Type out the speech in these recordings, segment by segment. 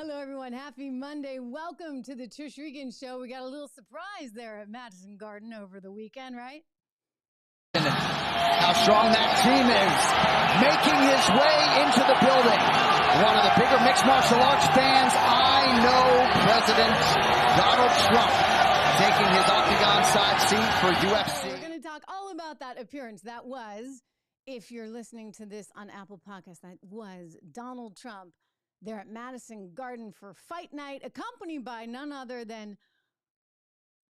Hello, everyone. Happy Monday. Welcome to the Trish Regan Show. We got a little surprise there at Madison Garden over the weekend, right? How strong that team is, making his way into the building. One of the bigger mixed martial arts fans I know, President Donald Trump, taking his octagon side seat for UFC. We're going to talk all about that appearance. That was, if you're listening to this on Apple Podcasts, that was Donald Trump there at Madison Garden for Fight Night, accompanied by none other than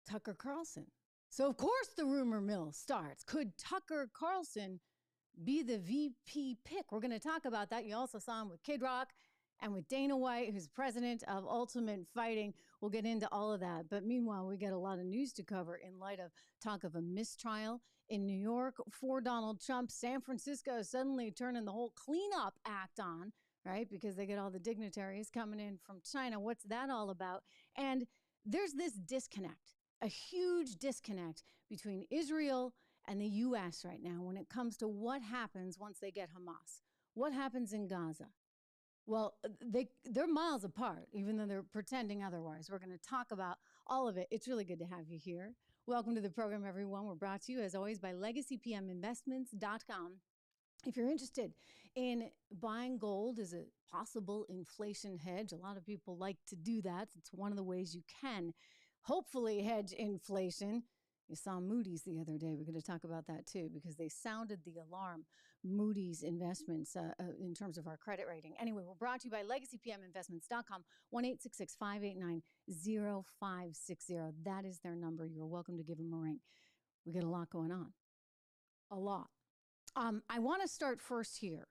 Tucker Carlson. So, of course, the rumor mill starts. Could Tucker Carlson be the VP pick? We're going to talk about that. You also saw him with Kid Rock and with Dana White, who's president of Ultimate Fighting. We'll get into all of that. But meanwhile, we get a lot of news to cover in light of talk of a mistrial in New York for Donald Trump. San Francisco suddenly turning the whole cleanup act on, right? Because they get all the dignitaries coming in from China. What's that all about? And there's this disconnect, a huge disconnect between Israel and the U.S. right now when it comes to what happens once they get Hamas. What happens in Gaza? Well, they're miles apart, even though they're pretending otherwise. We're going to talk about all of it. It's really good to have you here. Welcome to the program, everyone. We're brought to you, as always, by LegacyPMInvestments.com. If you're interested in buying gold as a possible inflation hedge, a lot of people like to do that. It's one of the ways you can hopefully hedge inflation. You saw Moody's the other day. We're going to talk about that too, because they sounded the alarm, Moody's investments in terms of our credit rating. Anyway, we're brought to you by LegacyPMInvestments.com, 1-866-589-0560. That is their number. You're welcome to give them a ring. We got a lot going on. A lot. I want to start first here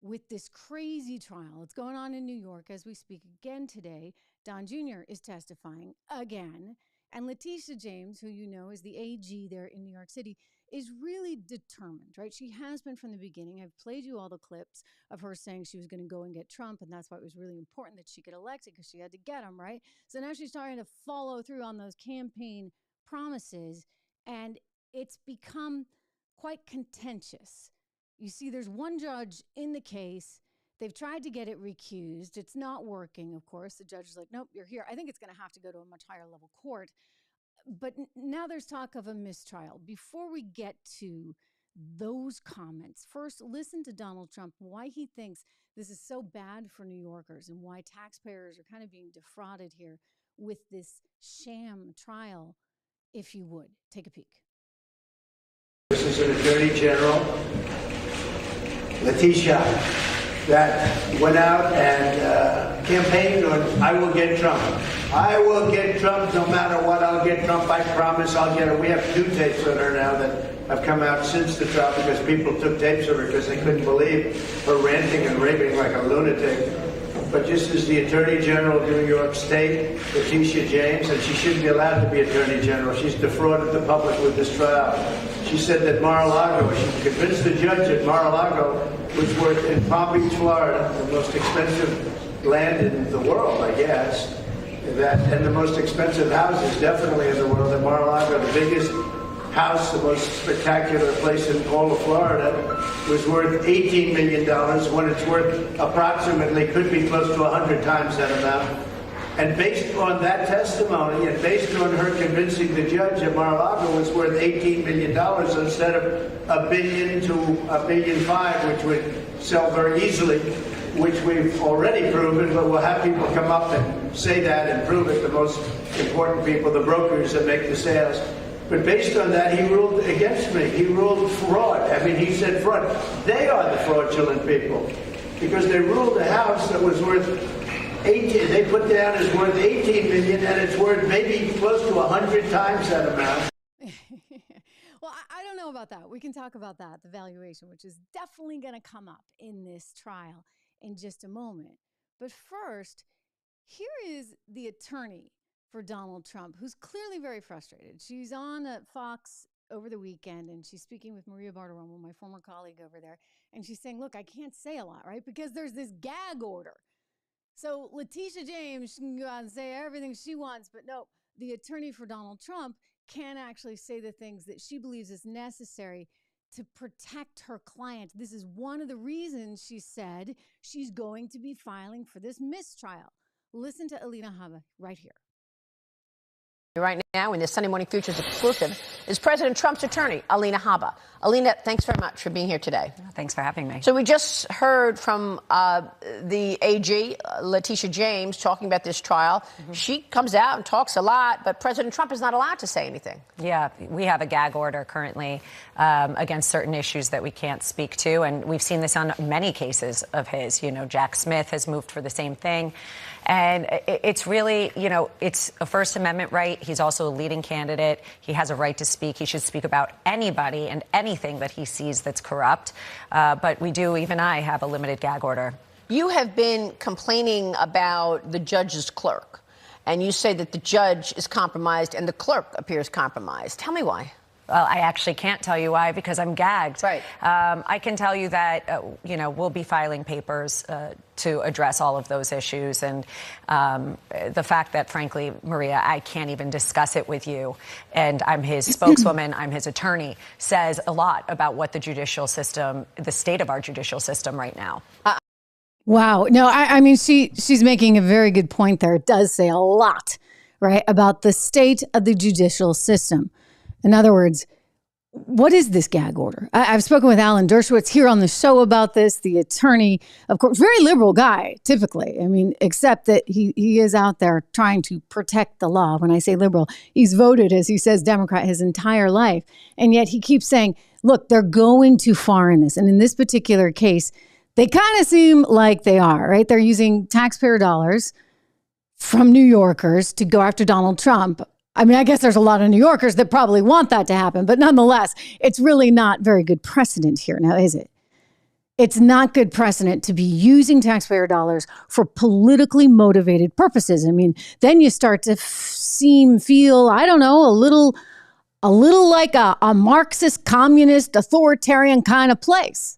with this crazy trial. It's going on in New York as we speak again today. Don Jr. is testifying again. And Leticia James, who you know is the AG there in New York City, is really determined, right? She has been from the beginning. I've played you all the clips of her saying she was going to go and get Trump, and that's why it was really important that she get elected, because she had to get him, right? So now she's starting to follow through on those campaign promises, and it's become quite contentious. You see, there's one judge in the case. They've tried to get it recused. It's not working, of course. The judge is like, nope, you're here. I think it's going to have to go to a much higher level court. But now there's talk of a mistrial. Before we get to those comments, first, listen to Donald Trump, why he thinks this is so bad for New Yorkers and why taxpayers are kind of being defrauded here with this sham trial, if you would. Take a peek. This is an Attorney General, Leticia, that went out and campaigned on, I will get Trump. I will get Trump no matter what. I'll get Trump. I promise I'll get him. We have 2 tapes on her now that have come out since the trial because people took tapes of her because they couldn't believe her ranting and raving like a lunatic. But just as the Attorney General of New York State, Leticia James, and she shouldn't be allowed to be Attorney General. She's defrauded the public with this trial. She said that Mar-a-Lago, she convinced the judge at Mar-a-Lago, which worth in Palm Beach, Florida, the most expensive land in the world, I guess, and the most expensive houses definitely in the world. At Mar-a-Lago, the biggest house, the most spectacular place in all of Florida, was worth $18 million when it's worth approximately, could be close to 100 times that amount. And based on that testimony and based on her convincing the judge at Mar-a-Lago was worth $18 million instead of $1 billion to $1.5 billion, which would sell very easily, which we've already proven, but we'll have people come up and say that and prove it, the most important people, the brokers that make the sales. But based on that, he ruled against me. He ruled fraud. I mean, he said fraud. They are the fraudulent people because they ruled a house that was worth 18. They put down as worth 18 million, and it's worth maybe close to 100 times that amount. Well, I don't know about that. We can talk about that, the valuation, which is definitely going to come up in this trial in just a moment. But first, here is the attorney for Donald Trump, who's clearly very frustrated. She's on Fox over the weekend, and she's speaking with Maria Bartiromo, my former colleague over there, and she's saying, look, I can't say a lot, right? Because there's this gag order. So Leticia James can go out and say everything she wants, but no, the attorney for Donald Trump can't actually say the things that she believes is necessary to protect her client. This is one of the reasons she said she's going to be filing for this mistrial. Listen to Alina Habba right here. Right now, in this Sunday Morning Futures exclusive, is President Trump's attorney, Alina Habba. Alina, thanks very much for being here today. Thanks for having me. So we just heard from the AG, Leticia James, talking about this trial. Mm-hmm. She comes out and talks a lot, but President Trump is not allowed to say anything. Yeah, we have a gag order currently against certain issues that we can't speak to, and we've seen this on many cases of his. You know, Jack Smith has moved for the same thing. And it's really, you know, it's a First Amendment right. He's also a leading candidate. He has a right to speak. He should speak about anybody and anything that he sees that's corrupt. But we do, even I, have a limited gag order. You have been complaining about the judge's clerk, and you say that the judge is compromised and the clerk appears compromised. Tell me why. Well, I actually can't tell you why because I'm gagged. Right. I can tell you that, you know, we'll be filing papers to address all of those issues. And the fact that, frankly, Maria, I can't even discuss it with you, and I'm his spokeswoman, I'm his attorney, says a lot about what the judicial system, the state of our judicial system right now. Wow. No, I mean, she's making a very good point there. It does say a lot, right, about the state of the judicial system. In other words, what is this gag order? I've spoken with Alan Dershowitz here on the show about this, the attorney, of course, very liberal guy, typically. I mean, except that he is out there trying to protect the law. When I say liberal, he's voted, as he says, Democrat his entire life. And yet he keeps saying, look, they're going too far in this. And in this particular case, they kind of seem like they are, right? They're using taxpayer dollars from New Yorkers to go after Donald Trump. I mean, I guess there's a lot of New Yorkers that probably want that to happen, but nonetheless, it's really not very good precedent here now, is it? It's not good precedent to be using taxpayer dollars for politically motivated purposes. I mean, then you start to feel, I don't know, a little like a Marxist, communist, authoritarian kind of place.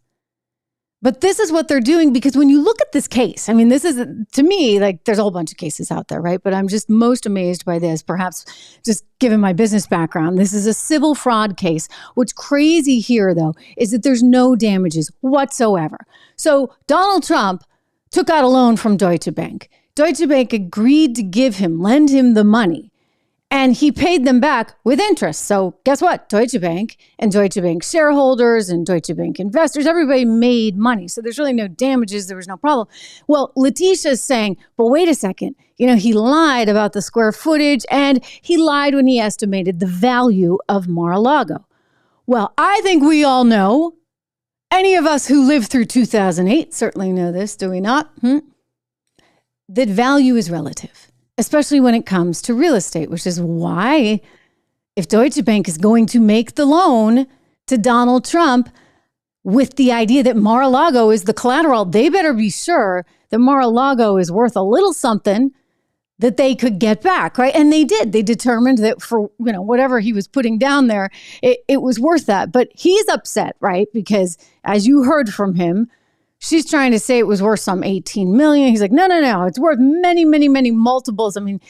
But this is what they're doing, because when you look at this case, I mean, this is, to me, like, there's a whole bunch of cases out there, right? But I'm just most amazed by this, perhaps just given my business background. This is a civil fraud case. What's crazy here, though, is that there's no damages whatsoever. So Donald Trump took out a loan from Deutsche Bank. Deutsche Bank agreed to lend him the money. And he paid them back with interest. So guess what? Deutsche Bank and Deutsche Bank shareholders and Deutsche Bank investors, everybody made money. So there's really no damages. There was no problem. Well, Leticia is saying, but wait a second. You know, he lied about the square footage, and he lied when he estimated the value of Mar-a-Lago. Well, I think we all know, any of us who lived through 2008 certainly know this, do we not? That value is relative. Especially when it comes to real estate, which is why if Deutsche Bank is going to make the loan to Donald Trump with the idea that Mar-a-Lago is the collateral, they better be sure that Mar-a-Lago is worth a little something that they could get back, right? And they did. They determined that for, you know, whatever he was putting down there, it was worth that. But he's upset, right? Because as you heard from him, she's trying to say it was worth some 18 million. He's like, no. It's worth many, many, many multiples. I mean,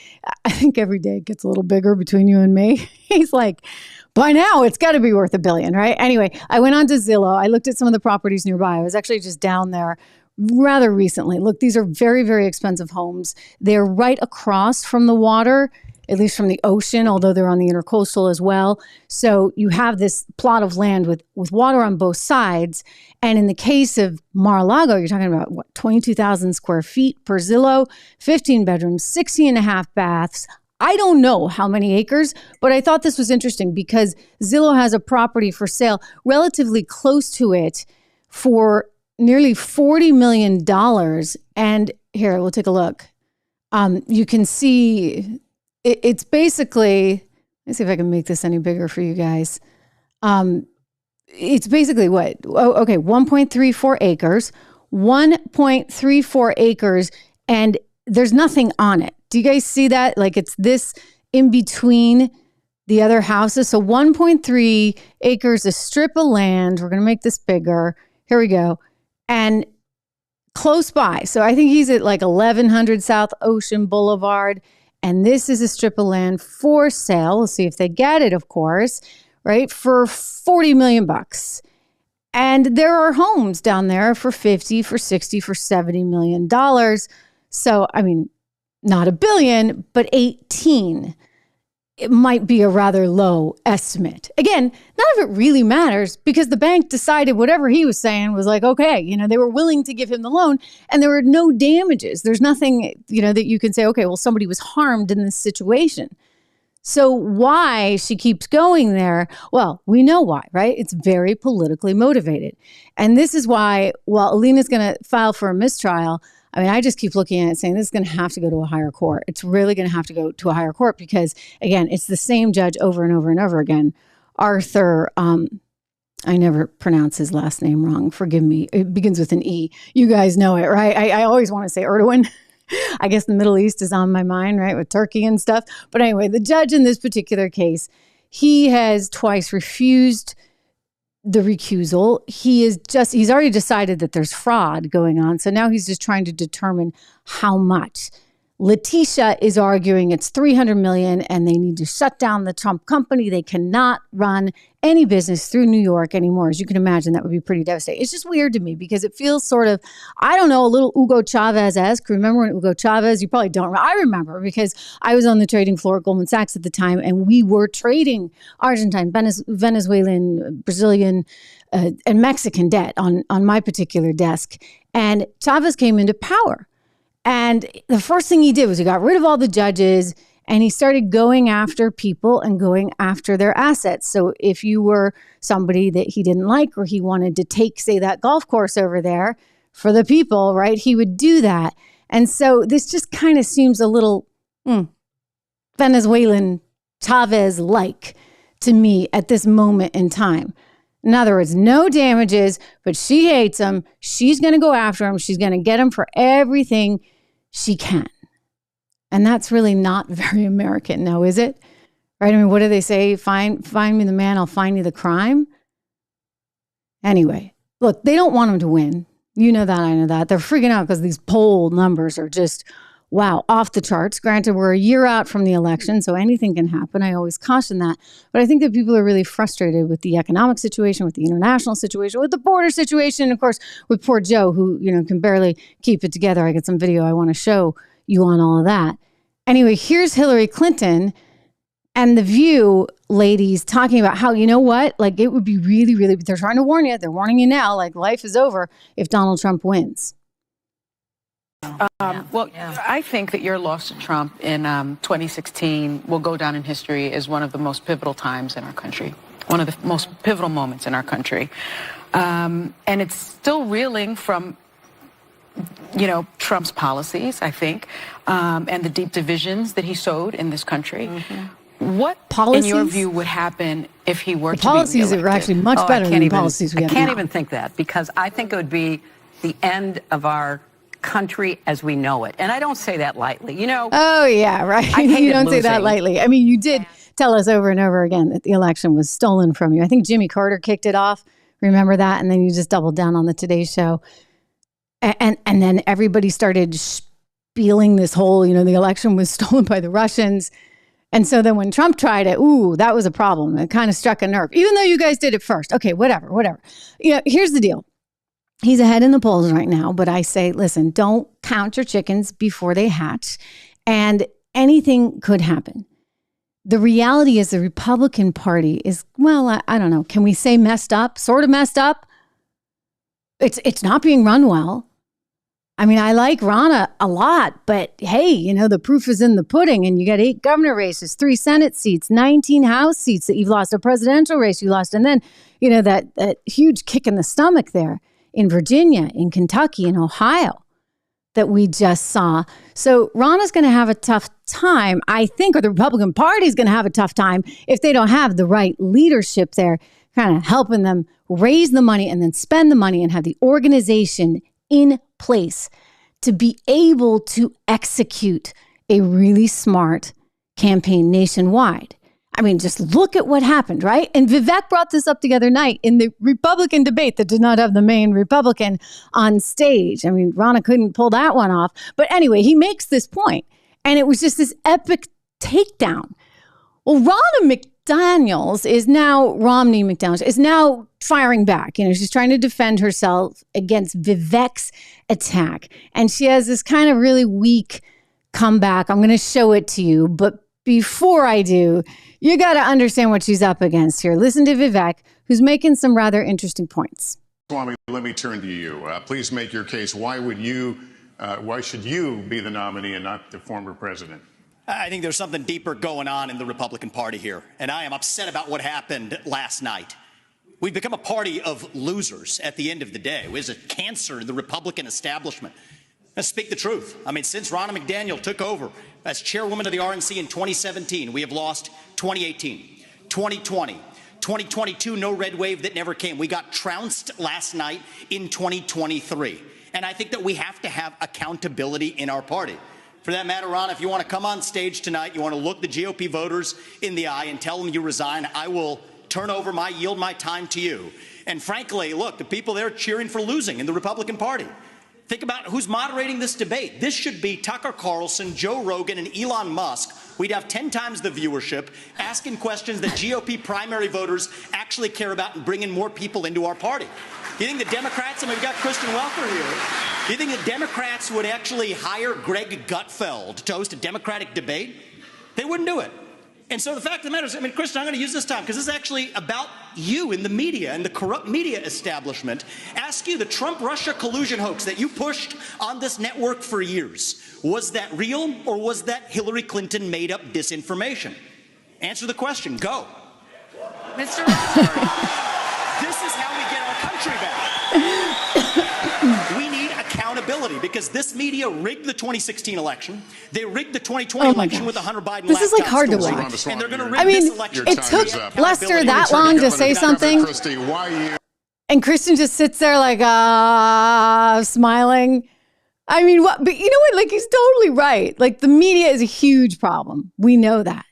I think every day it gets a little bigger between you and me. He's like, by now it's got to be worth $1 billion, right? Anyway, I went on to Zillow. I looked at some of the properties nearby. I was actually just down there rather recently. Look, these are very, very expensive homes. They're right across from the water, at least from the ocean, although they're on the intercoastal as well. So you have this plot of land with water on both sides. And in the case of Mar-a-Lago, you're talking about, 22,000 square feet per Zillow, 15 bedrooms, 16 and a half baths. I don't know how many acres, but I thought this was interesting because Zillow has a property for sale relatively close to it for nearly $40 million. And here, we'll take a look. You can see it's basically, let's see if I can make this any bigger for you guys. It's basically what? Oh, okay, 1.34 acres, 1.34 acres, and there's nothing on it. Do you guys see that? Like, it's this in between the other houses. So 1.3 acres, a strip of land. We're going to make this bigger. Here we go. And close by. So I think he's at like 1100 South Ocean Boulevard. And this is a strip of land for sale. We'll see if they get it, of course, right? For $40 million. And there are homes down there for 50, for 60, for $70 million. So, I mean, not $1 billion, but 18. It might be a rather low estimate. Again, none of it really matters because the bank decided whatever he was saying was like, okay, they were willing to give him the loan and there were no damages. There's nothing, that you can say, okay, well, somebody was harmed in this situation. So why she keeps going there? Well, we know why, right? It's very politically motivated. And this is why, while Alina's going to file for a mistrial, I just keep looking at it saying this is going to have to go to a higher court. It's really going to have to go to a higher court because, again, it's the same judge over and over and over again. Arthur, I never pronounce his last name wrong. Forgive me. It begins with an E. You guys know it, right? I always want to say Erdogan. I guess the Middle East is on my mind, right, with Turkey and stuff. But anyway, the judge in this particular case, he has twice refused the recusal. He's already decided that there's fraud going on. So now he's just trying to determine how much. Leticia is arguing it's $300 million and they need to shut down the Trump company. They cannot run any business through New York anymore. As you can imagine, that would be pretty devastating. It's just weird to me because it feels sort of, I don't know, a little Hugo Chavez-esque. Remember when Hugo Chavez? You probably don't remember. I remember because I was on the trading floor at Goldman Sachs at the time and we were trading Argentine, Venezuelan, Brazilian, and Mexican debt on my particular desk. And Chavez came into power. And the first thing he did was he got rid of all the judges and he started going after people and going after their assets. So if you were somebody that he didn't like or he wanted to take, say, that golf course over there for the people, right, he would do that. And so this just kind of seems a little Venezuelan Chavez-like to me at this moment in time. In other words, no damages, but she hates him. She's going to go after him. She's going to get him for everything she can. And that's really not very American now, is it? Right? What do they say? Find me the man, I'll find you the crime. Anyway, look, they don't want him to win. You know that, I know that. They're freaking out because these poll numbers are just, wow, off the charts. Granted, we're a year out from the election, so anything can happen. I always caution that. But I think that people are really frustrated with the economic situation, with the international situation, with the border situation, and of course, with poor Joe, who, can barely keep it together. I got some video I want to show you on all of that. Anyway, here's Hillary Clinton and The View ladies talking about how, you know what, like it would be really, really, they're trying to warn you. They're warning you now, like life is over if Donald Trump wins. I think that your loss to Trump in 2016 will go down in history as one of the most pivotal times in our country, one of the most pivotal moments in our country. And it's still reeling from, Trump's policies, I think, and the deep divisions that he sowed in this country. Mm-hmm. What, policies? In your view, would happen if he were to be reelected? Policies are actually much better than policies we have now. I can't even think that because I think it would be the end of our country as we know it. And I don't say that lightly, Oh, yeah, right. You don't say that lightly. You did tell us over and over again that the election was stolen from you. I think Jimmy Carter kicked it off. Remember that? And then you just doubled down on the Today Show. And then everybody started spieling this whole, the election was stolen by the Russians. And so then when Trump tried it, that was a problem. It kind of struck a nerve, even though you guys did it first. Okay, whatever. Here's the deal. He's ahead in the polls right now, but I say, listen, don't count your chickens before they hatch, and anything could happen. The reality is the Republican Party is, I don't know, can we say messed up? Sort of messed up? It's not being run well. I like Ronna a lot, but hey, the proof is in the pudding, and you got 8 governor races, 3 Senate seats, 19 House seats that you've lost, a presidential race you lost, and then, that huge kick in the stomach there in Virginia, in Kentucky, in Ohio that we just saw. So Ronna's going to have a tough time, I think, or the Republican Party is going to have a tough time if they don't have the right leadership there, kind of helping them raise the money and then spend the money and have the organization in place to be able to execute a really smart campaign nationwide. Just look at what happened, right? And Vivek brought this up the other night in the Republican debate that did not have the main Republican on stage. Ronna couldn't pull that one off. But anyway, he makes this point, and it was just this epic takedown. Well, Ronna McDaniel is now firing back. She's trying to defend herself against Vivek's attack. And she has this kind of really weak come back. I'm going to show it to you. But before I do, you got to understand what she's up against here. Listen to Vivek, who's making some rather interesting points. Swamy, let me turn to you. Please make your case. Why should you be the nominee and not the former president? I think there's something deeper going on in the Republican Party here, and I am upset about what happened last night. We've become a party of losers at the end of the day. It was a cancer in the Republican establishment. Let's speak the truth. I mean, since Ronna McDaniel took over as chairwoman of the RNC in 2017, we have lost 2018, 2020, 2022, no red wave that never came. We got trounced last night in 2023. And I think that we have to have accountability in our party. For that matter, Ron, if you want to come on stage tonight, you want to look the GOP voters in the eye and tell them you resign, I will yield my time to you. And frankly, look, the people there cheering for losing in the Republican Party. Think about who's moderating this debate. This should be Tucker Carlson, Joe Rogan, and Elon Musk. We'd have 10 times the viewership, asking questions that GOP primary voters actually care about and bringing more people into our party. Do you think the Democrats, and we've got Kristen Welker here, do you think the Democrats would actually hire Greg Gutfeld to host a Democratic debate? They wouldn't do it. And so the fact of the matter is, I mean, Kristen, I'm going to use this time because this is actually about you in the media and the corrupt media establishment. Ask you, the Trump-Russia collusion hoax that you pushed on this network for years, was that real or was that Hillary Clinton made up disinformation? Answer the question. Go. Mr. This is how we get our country back. We need accountability because this media rigged the 2016 election. They rigged the 2020 election with the Hunter Biden. This is like hard to watch. And they're going to rig this election. It took Lester that long to say something. And Kristen just sits there like, smiling. I mean, what? But you know what? Like, he's totally right. Like, the media is a huge problem. We know that.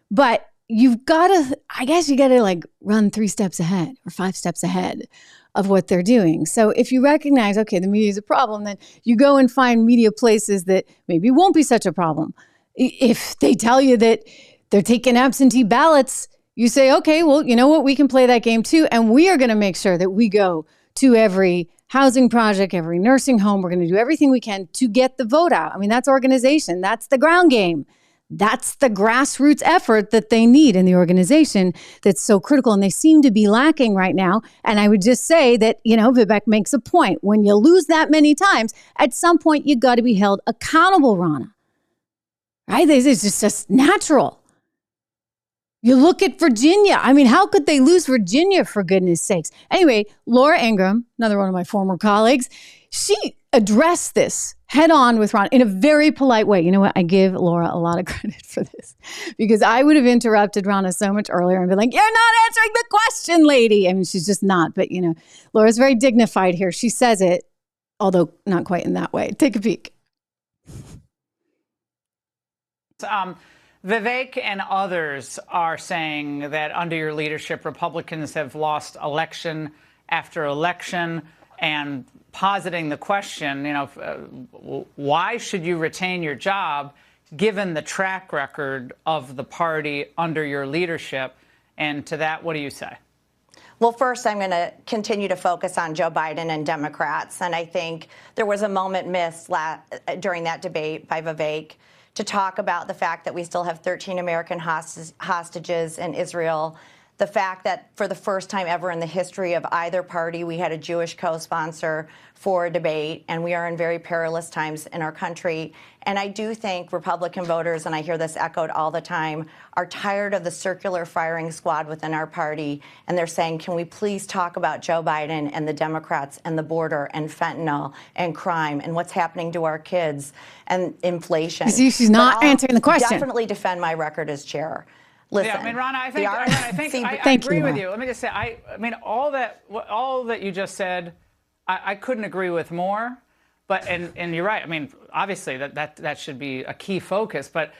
But you've got to, I guess you got to like run 3 steps ahead or 5 steps ahead of what they're doing. So if you recognize, okay, the media is a problem, then you go and find media places that maybe won't be such a problem. If they tell you that they're taking absentee ballots, you say, okay, well, you know what? We can play that game too. And we are going to make sure that we go to every housing project, every nursing home. We're going to do everything we can to get the vote out. I mean, that's organization. That's the ground game. That's the grassroots effort that they need in the organization that's so critical. And they seem to be lacking right now. And I would just say that, you know, Vivek makes a point. When you lose that many times, at some point, you got to be held accountable, Ronna. Right? It's just natural. You look at Virginia. I mean, how could they lose Virginia, for goodness sakes? Anyway, Laura Ingraham, another one of my former colleagues, she addressed this head on with Ron in a very polite way. You know what? I give Laura a lot of credit for this because I would have interrupted Ronna so much earlier and been like, you're not answering the question, lady. I mean, she's just not. But, you know, Laura's very dignified here. She says it, although not quite in that way. Take a peek. Vivek and others are saying that under your leadership, Republicans have lost election after election, and positing the question, you know, why should you retain your job given the track record of the party under your leadership? And to that, what do you say? Well, first, I'm going to continue to focus on Joe Biden and Democrats. And I think there was a moment missed during that debate by Vivek to talk about the fact that we still have 13 American hostages in Israel. The fact that for the first time ever in the history of either party, we had a Jewish co-sponsor for a debate, and we are in very perilous times in our country. And I do think Republican voters, and I hear this echoed all the time, are tired of the circular firing squad within our party, and they're saying, can we please talk about Joe Biden and the Democrats and the border and fentanyl and crime and what's happening to our kids and inflation. You see, she's not answering the question. Definitely defend my record as chair. Listen, yeah, I mean, Ronna, I agree with you. Let me just say, I mean, all that you just said, I couldn't agree with more. But and you're right. I mean, obviously that should be a key focus. But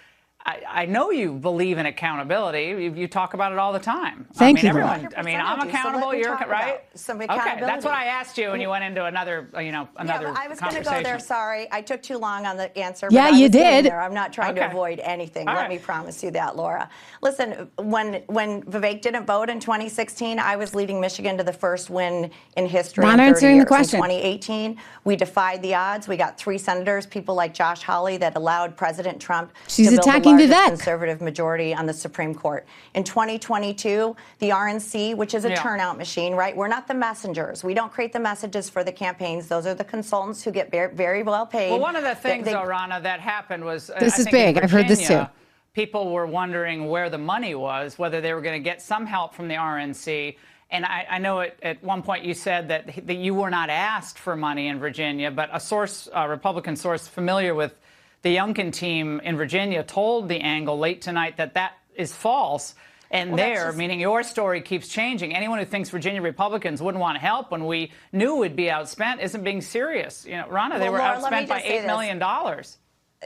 I know you believe in accountability. You talk about it all the time. Thank you. Everyone. I mean, I'm accountable. You're right. Some accountability. Okay, that's what I asked you, and you went into another, another. I was going to go there. Sorry, I took too long on the answer. Yeah, but you did. I'm not trying to avoid anything. Let me promise you that, Laura. Listen, when Vivek didn't vote in 2016, I was leading Michigan to the first win in history. Not answering the question. In 2018, we defied the odds. We got 3 senators, people like Josh Hawley, that allowed President Trump to build attacking the largest Vivek. conservative majority on the Supreme Court. In 2022, the RNC, which is a turnout machine, right? We're not the messengers. We don't create the messages for the campaigns. Those are the consultants who get very, very well paid. Well, one of the things, Ronna, that happened was this is big. I've heard this too. People were wondering where the money was, whether they were going to get some help from the RNC. And I know at one point you said that you were not asked for money in Virginia, but a Republican source familiar with the Youngkin team in Virginia told The Angle late tonight that is false. And meaning your story keeps changing. Anyone who thinks Virginia Republicans wouldn't want help when we knew we'd be outspent isn't being serious. Ronna, they were outspent by $8 million.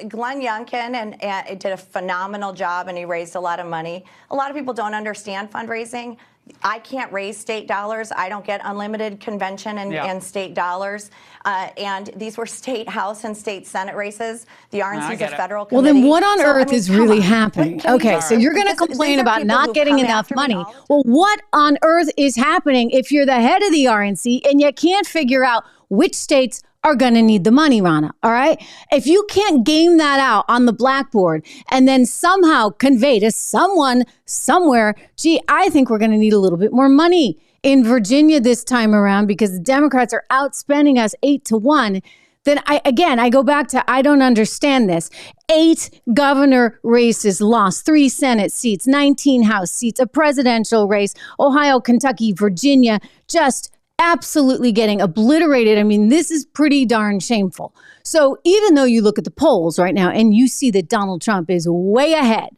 Glenn Youngkin did a phenomenal job, and he raised a lot of money. A lot of people don't understand fundraising. I can't raise state dollars. I don't get unlimited convention and state dollars. And these were state House and state Senate races. The RNC is a federal committee. Well, then what on earth is really happening? Okay, so you're going to complain about not getting enough money. Well, what on earth is happening if you're the head of the RNC and you can't figure out which states are going to need the money, Ronna, all right? If you can't game that out on the blackboard and then somehow convey to someone somewhere, gee, I think we're going to need a little bit more money in Virginia this time around because the Democrats are outspending us 8-1, then I go back to, I don't understand this. 8 governor races lost, 3 Senate seats, 19 House seats, a presidential race, Ohio, Kentucky, Virginia, just absolutely getting obliterated. I mean, this is pretty darn shameful. So even though you look at the polls right now and you see that Donald Trump is way ahead,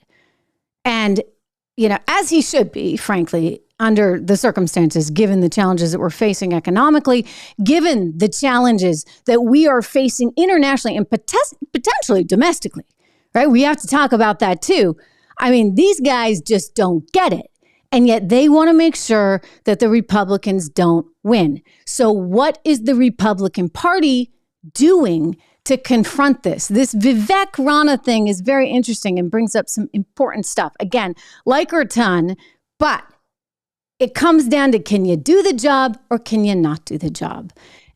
and, as he should be, frankly, under the circumstances, given the challenges that we're facing economically, given the challenges that we are facing internationally and potentially domestically, right? We have to talk about that too. I mean, these guys just don't get it. And yet they want to make sure that the Republicans don't win. So what is the Republican Party doing to confront this? This Vivek Ronna thing is very interesting and brings up some important stuff. Again, like her a ton, but it comes down to, can you do the job or can you not do the job?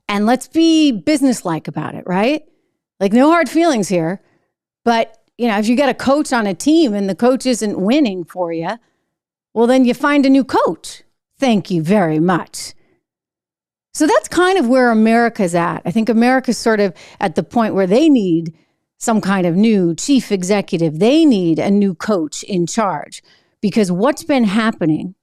And let's be businesslike about it, right? Like, no hard feelings here. But, if you got a coach on a team and the coach isn't winning for you, well, then you find a new coach. Thank you very much. So that's kind of where America's at. I think America's sort of at the point where they need some kind of new chief executive. They need a new coach in charge because what's been happening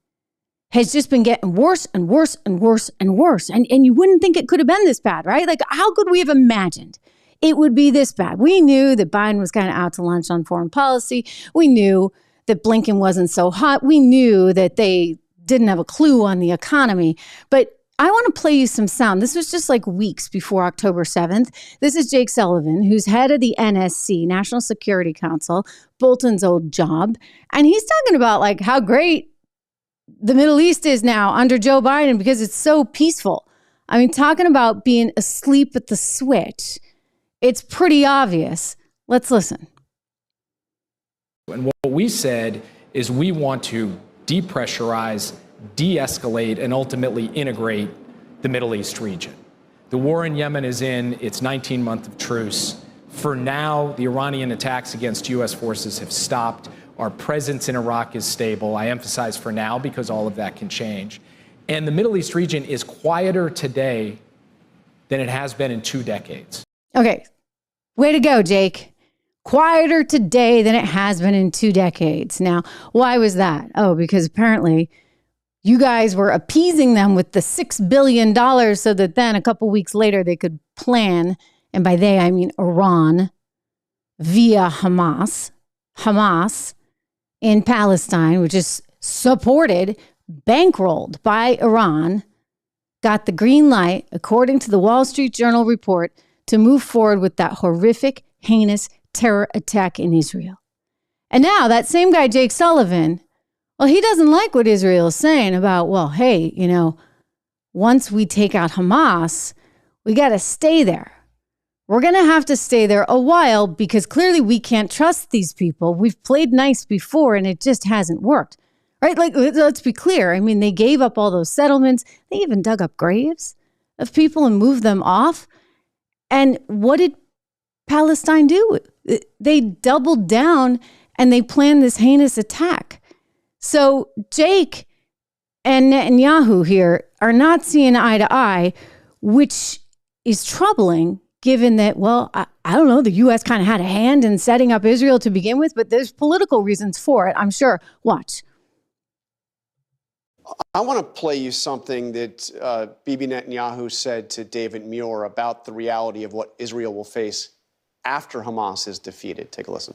has just been getting worse and worse and worse and worse. And you wouldn't think it could have been this bad, right? Like, how could we have imagined it would be this bad? We knew that Biden was kind of out to lunch on foreign policy. We knew that Blinken wasn't so hot. We knew that they didn't have a clue on the economy. But I want to play you some sound. This was just like weeks before October 7th. This is Jake Sullivan, who's head of the NSC, National Security Council, Bolton's old job. And he's talking about like how great the Middle East is now under Joe Biden because it's so peaceful. I mean, talking about being asleep at the switch. It's pretty obvious. Let's listen. And what we said is we want to depressurize, de-escalate, and ultimately integrate the Middle East region. The war in Yemen is in its 19th month of truce. For now, the Iranian attacks against U.S. forces have stopped. Our presence in Iraq is stable. I emphasize for now because all of that can change. And the Middle East region is quieter today than it has been in 2 decades. Okay. Way to go, Jake. Quieter today than it has been in 2 decades. Now, why was that? Oh, because apparently you guys were appeasing them with the $6 billion so that then a couple weeks later they could plan, and by they I mean Iran, via Hamas in Palestine, which is supported, bankrolled by Iran, got the green light, according to the Wall Street Journal report, to move forward with that horrific, heinous terror attack in Israel. And now that same guy, Jake Sullivan, well, he doesn't like what Israel is saying about, well, hey, once we take out Hamas, we got to stay there. We're going to have to stay there a while because clearly we can't trust these people. We've played nice before and it just hasn't worked, right? Like, let's be clear. I mean, they gave up all those settlements. They even dug up graves of people and moved them off. And what did Palestine do? They doubled down and they planned this heinous attack. So Jake and Netanyahu here are not seeing eye to eye, which is troubling given that, well, I don't know, the U.S. kind of had a hand in setting up Israel to begin with, but there's political reasons for it, I'm sure. Watch. I want to play you something that Bibi Netanyahu said to David Muir about the reality of what Israel will face after Hamas is defeated. Take a listen.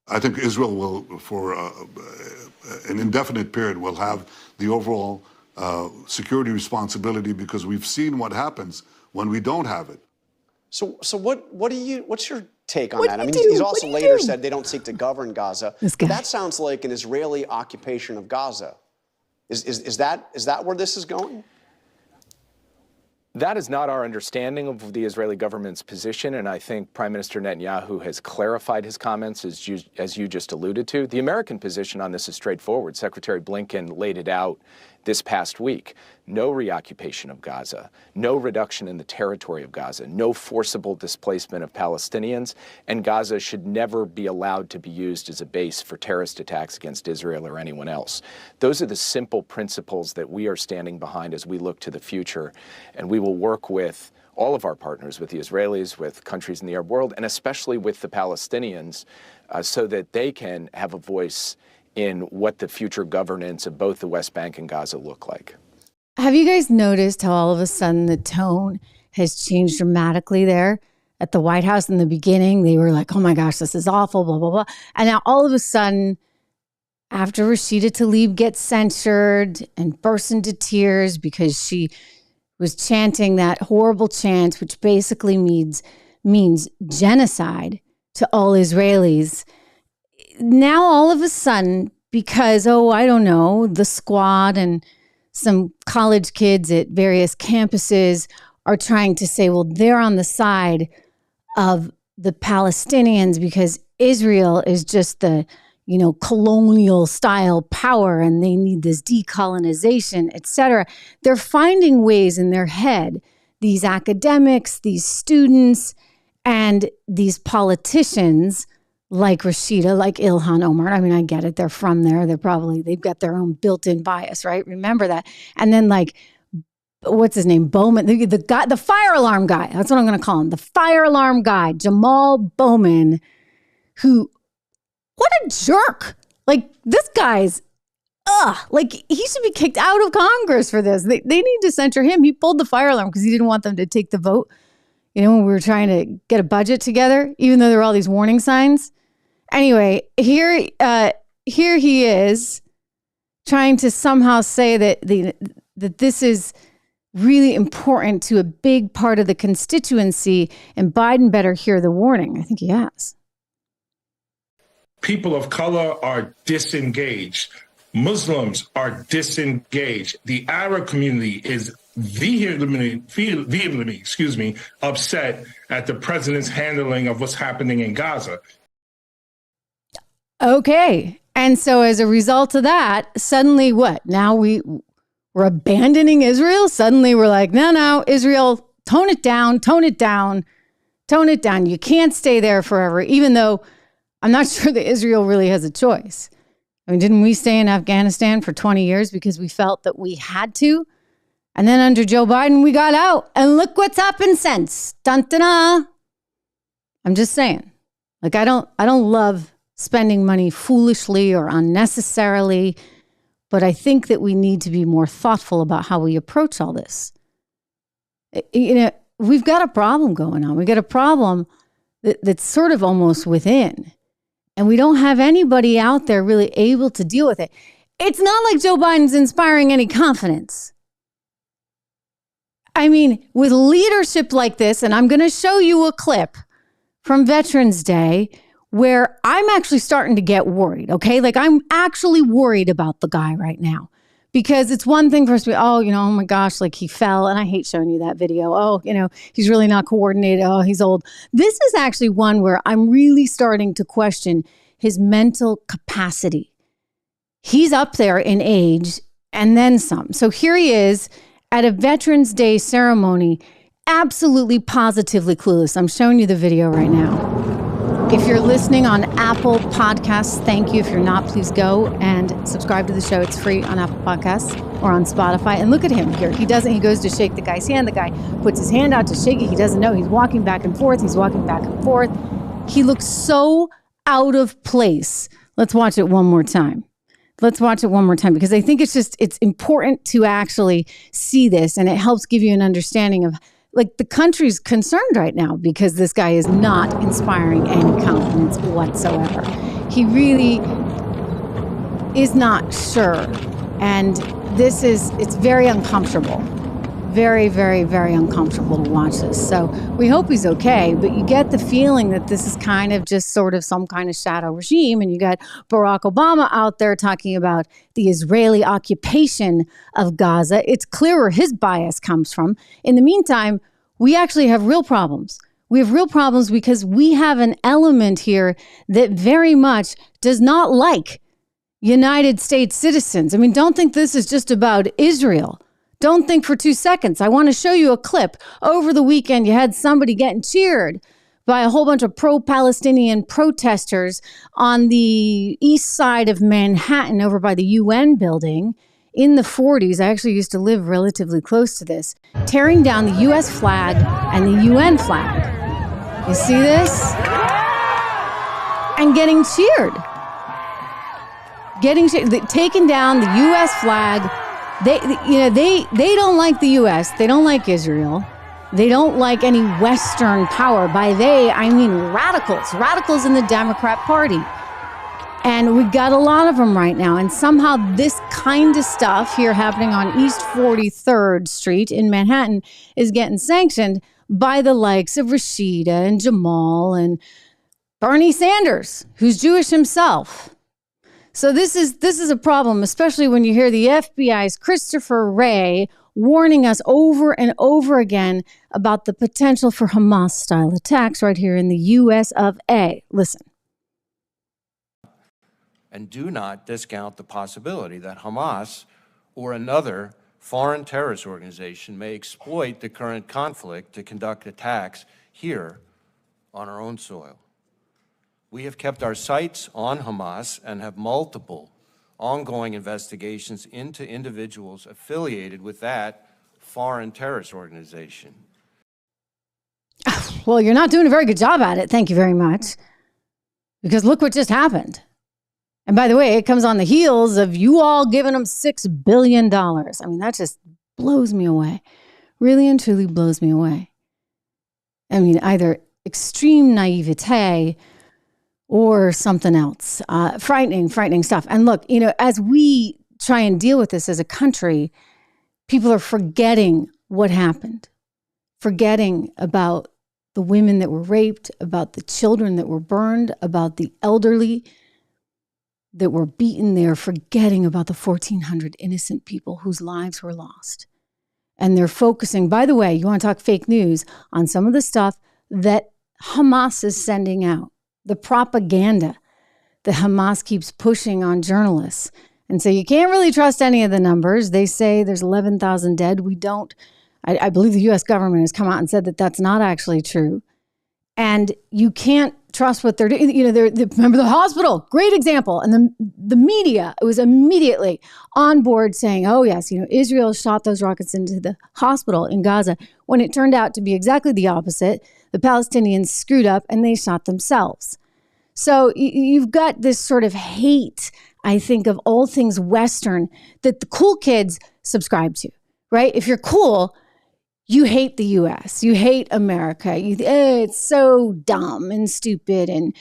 I think Israel will, for an indefinite period, will have the overall security responsibility because we've seen what happens when we don't have it. So what's your take on that? I mean, he's also later said they don't seek to govern Gaza. That sounds like an Israeli occupation of Gaza. Is that where this is going? That is not our understanding of the Israeli government's position, and I think Prime Minister Netanyahu has clarified his comments, as you just alluded to. The American position on this is straightforward. Secretary Blinken laid it out this past week. No reoccupation of Gaza, no reduction in the territory of Gaza, no forcible displacement of Palestinians, and Gaza should never be allowed to be used as a base for terrorist attacks against Israel or anyone else. Those are the simple principles that we are standing behind as we look to the future, and we will work with all of our partners, with the Israelis, with countries in the Arab world, and especially with the Palestinians, so that they can have a voice in what the future governance of both the West Bank and Gaza look like. Have you guys noticed how all of a sudden the tone has changed dramatically there at the White House? In the beginning, they were like, oh my gosh, this is awful, blah, blah, blah. And now all of a sudden, after Rashida Tlaib gets censured and bursts into tears because she was chanting that horrible chant, which basically means genocide to all Israelis. Now, all of a sudden, because, I don't know, the Squad and some college kids at various campuses are trying to say, well, they're on the side of the Palestinians because Israel is just the, colonial style power and they need this decolonization, et cetera. They're finding ways in their head, these academics, these students, and these politicians like Rashida, like Ilhan Omar. I mean, I get it. They're from there. They've got their own built-in bias, right? Remember that. And then what's his name? Bowman, the guy, the fire alarm guy. That's what I'm going to call him. The fire alarm guy, Jamal Bowman, what a jerk. This guy's, he should be kicked out of Congress for this. They need to censure him. He pulled the fire alarm because he didn't want them to take the vote. When we were trying to get a budget together, even though there were all these warning signs. Anyway, here he is trying to somehow say that this is really important to a big part of the constituency, and Biden better hear the warning. I think he has. People of color are disengaged. Muslims are disengaged. The Arab community is vehemently, upset at the president's handling of what's happening in Gaza. Okay. And so as a result of that, suddenly what? Now we're abandoning Israel? Suddenly we're like, no, Israel, tone it down. You can't stay there forever, even though I'm not sure that Israel really has a choice. I mean, didn't we stay in Afghanistan for 20 years because we felt that we had to? And then under Joe Biden, we got out. And look what's happened since. Dun-dun-dun. I'm just saying. I don't love spending money foolishly or unnecessarily, but I think that we need to be more thoughtful about how we approach all this. We've got a problem going on. We've got a problem that's sort of almost within. And we don't have anybody out there really able to deal with it. It's not like Joe Biden's inspiring any confidence. I mean, with leadership like this, and I'm going to show you a clip from Veterans Day where I'm actually starting to get worried, okay? Like, I'm actually worried about the guy right now. Because it's one thing for us to be, oh my gosh, like he fell. And I hate showing you that video. Oh, he's really not coordinated. Oh, he's old. This is actually one where I'm really starting to question his mental capacity. He's up there in age and then some. So here he is at a Veterans Day ceremony, absolutely positively clueless. I'm showing you the video right now. If you're listening on Apple Podcasts, thank you. If you're not, please go and subscribe to the show. It's free on Apple Podcasts or on Spotify. And look at him here. He goes to shake the guy's hand. The guy puts his hand out to shake it. He doesn't know. He's walking back and forth. He looks so out of place. Let's watch it one more time. Because I think it's important to actually see this, and it helps give you an understanding of like the country's concerned right now because this guy is not inspiring any confidence whatsoever. He really is not sure. And it's very uncomfortable. Very, very, very uncomfortable to watch this. So we hope he's okay, but you get the feeling that this is kind of just sort of some kind of shadow regime. And you got Barack Obama out there talking about the Israeli occupation of Gaza. It's clear where his bias comes from. In the meantime, we actually have real problems. We have real problems because we have an element here that very much does not like United States citizens. I mean, don't think this is just about Israel. Don't think for 2 seconds. I want to show you a clip. Over the weekend, you had somebody getting cheered by a whole bunch of pro-Palestinian protesters on the east side of Manhattan over by the UN building in the 40s. I actually used to live relatively close to this, tearing down the US flag and the UN flag. You see this? And getting cheered. Taking down the US flag. They don't like the U.S. They don't like Israel. They don't like any Western power. By they, I mean radicals in the Democrat Party. And we've got a lot of them right now. And somehow this kind of stuff here happening on East 43rd Street in Manhattan is getting sanctioned by the likes of Rashida and Jamal and Bernie Sanders, who's Jewish himself. So this is a problem, especially when you hear the FBI's Christopher Wray warning us over and over again about the potential for Hamas-style attacks right here in the U.S. of A. Listen. And do not discount the possibility that Hamas or another foreign terrorist organization may exploit the current conflict to conduct attacks here on our own soil. We have kept our sights on Hamas and have multiple ongoing investigations into individuals affiliated with that foreign terrorist organization. Well, you're not doing a very good job at it. Thank you very much. Because look what just happened. And by the way, it comes on the heels of you all giving them $6 billion. I mean, that just blows me away. Really and truly blows me away. I mean, either extreme naivete or something else. Frightening stuff. And look, as we try and deal with this as a country, people are forgetting what happened, forgetting about the women that were raped, about the children that were burned, about the elderly that were beaten. They're forgetting about the 1,400 innocent people whose lives were lost. And they're focusing, by the way, you want to talk fake news, on some of the stuff that Hamas is sending out. The propaganda that Hamas keeps pushing on journalists. And so you can't really trust any of the numbers. They say there's 11,000 dead. We don't. I believe the U.S. government has come out and said that that's not actually true. And you can't trust what they're doing. Remember the hospital, great example. And the media was immediately on board saying, oh, yes, Israel shot those rockets into the hospital in Gaza, when it turned out to be exactly the opposite. The Palestinians screwed up and they shot themselves. So you've got this sort of hate, I think, of all things Western that the cool kids subscribe to, right? If you're cool, you hate the U.S., you hate America. It's so dumb and stupid and,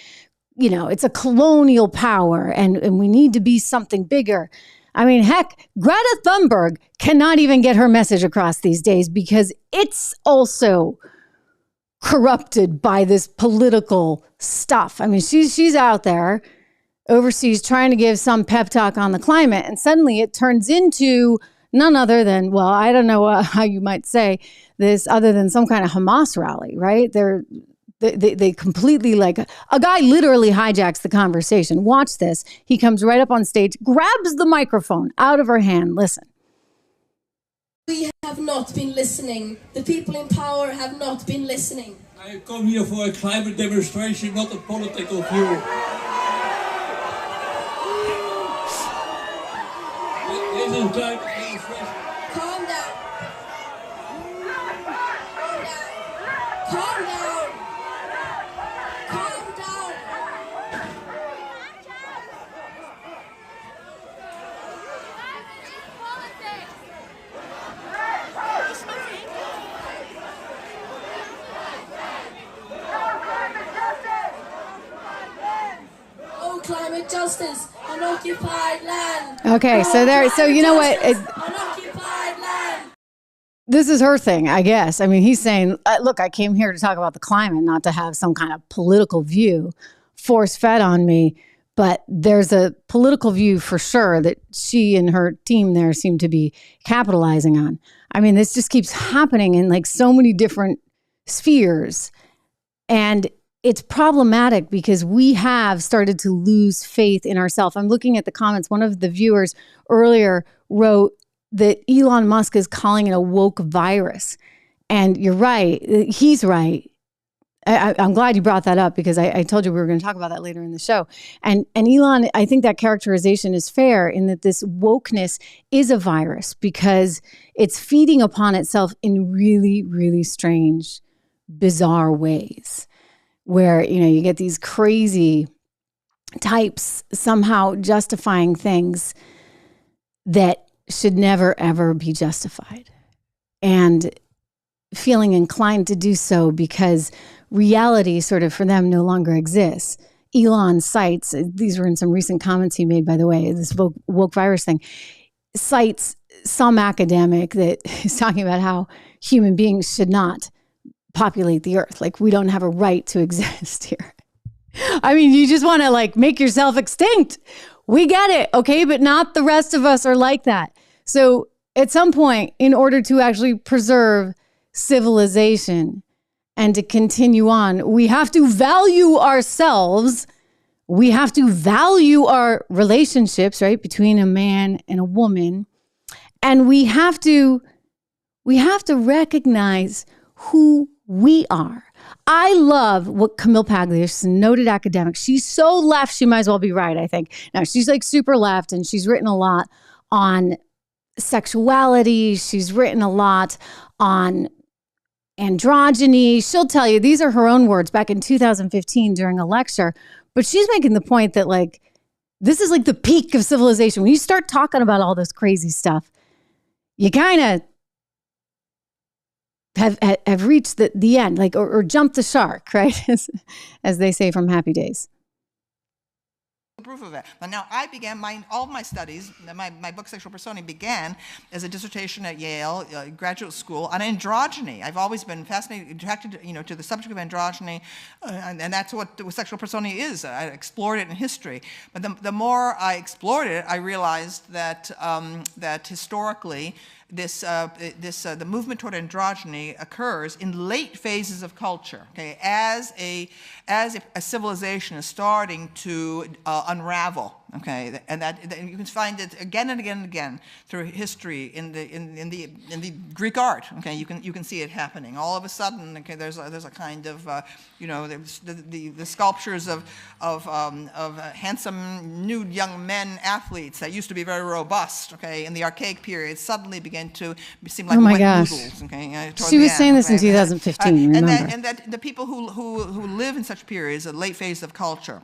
it's a colonial power and we need to be something bigger. I mean, heck, Greta Thunberg cannot even get her message across these days because it's also corrupted by this political stuff. I mean, she's out there overseas trying to give some pep talk on the climate, and suddenly it turns into none other than, well, I don't know how you might say this other than some kind of Hamas rally, right? They completely, like, a guy literally hijacks the conversation. Watch this. He comes right up on stage, grabs the microphone out of her hand. Listen. We have not been listening. The people in power have not been listening. I have come here for a climate demonstration, not a political view. This is climate demonstration. Calm down. Calm down. Calm down. Oh, climate justice on occupied land. Okay, so you know what? This is her thing, I guess. I mean, he's saying, look, I came here to talk about the climate, not to have some kind of political view force-fed on me. But there's a political view for sure that she and her team there seem to be capitalizing on. I mean, this just keeps happening in like so many different spheres. And it's problematic because we have started to lose faith in ourselves. I'm looking at the comments. One of the viewers earlier wrote that Elon Musk is calling it a woke virus. And you're right. He's right. I'm glad you brought that up because I told you we were going to talk about that later in the show. And Elon, I think that characterization is fair in that this wokeness is a virus because it's feeding upon itself in really, really strange, bizarre ways where, you know, you get these crazy types somehow justifying things that should never, ever be justified. And feeling inclined to do so because reality sort of for them no longer exists. Elon cites, these were in some recent comments he made, by the way, this woke virus thing, cites some academic that is talking about how human beings should not populate the earth. Like we don't have a right to exist here. I mean, you just want to like make yourself extinct. We get it, okay? But not the rest of us are like that. So at some point, in order to actually preserve civilization and to continue on, we have to value ourselves. We have to value our relationships, right, between a man and a woman. And we have to recognize who we are. I love what Camille Paglia, she's a noted academic. She's so left, she might as well be right, I think. Now, she's like super left, and she's written a lot on sexuality. She's written a lot on androgyny. She'll tell you, these are her own words back in 2015 during a lecture. But she's making the point that, like, this is like the peak of civilization. When you start talking about all this crazy stuff, you kind of have reached the end, like, or jumped the shark, right? As they say from Happy Days. Proof of that. Now, I began all of my studies, my book Sexual Personae began as a dissertation at Yale graduate school on androgyny. I've always been fascinated, attracted, to the subject of androgyny, and that's what sexual personae is. I explored it in history, but the more I explored it, I realized that that historically, the movement toward androgyny occurs in late phases of culture. Okay, as a civilization is starting to unravel. Okay, and that you can find it again and again and again through history in the Greek art. Okay, you can see it happening. All of a sudden, okay, there's a kind of the sculptures of handsome nude young men athletes that used to be very robust. Okay, in the archaic period, suddenly began to seem like wet noodles. Okay, she was saying this in 2015. And that the people who live in such periods, a late phase of culture,